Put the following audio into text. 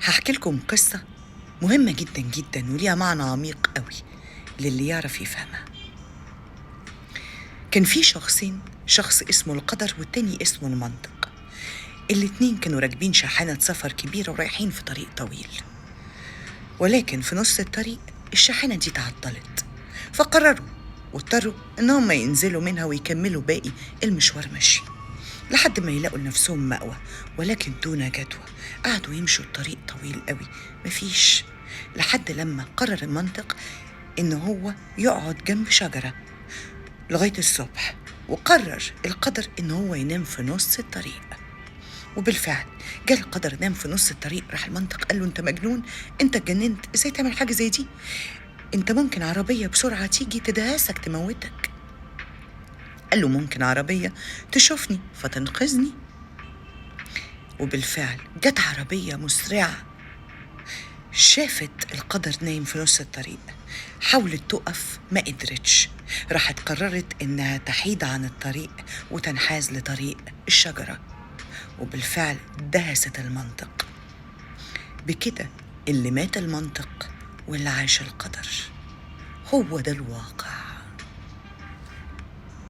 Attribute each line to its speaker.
Speaker 1: هحكي لكم قصة مهمة جدا جدا وليها معنى عميق قوي للي يعرف يفهمها. كان في شخصين، شخص اسمه القدر والتاني اسمه المنطق. الاتنين كانوا راكبين شاحنة سفر كبيرة ورايحين في طريق طويل، ولكن في نص الطريق الشاحنة دي تعطلت، فقرروا واضطروا انهم ينزلوا منها ويكملوا باقي المشوار مشي لحد ما يلاقوا لنفسهم مأوى، ولكن دون جدوى. قعدوا يمشوا الطريق طويل قوي مفيش، لحد لما قرر المنطق إن هو يقعد جنب شجرة لغاية الصبح، وقرر القدر إن هو ينام في نص الطريق. وبالفعل جاء القدر نام في نص الطريق. راح المنطق قال له: انت مجنون، انت اتجننت، ازاي تعمل حاجة زي دي؟ انت ممكن عربية بسرعة تيجي تدهسك تموتك. قال له: ممكن عربية تشوفني فتنقذني. وبالفعل جت عربية مسرعة، شافت القدر نايم في نص الطريق، حاولت تقف ما قدرتش، راحت قررت انها تحيد عن الطريق وتنحاز لطريق الشجرة، وبالفعل دهست المنطق. بكده اللي مات المنطق واللي عاش القدر. هو ده الواقع.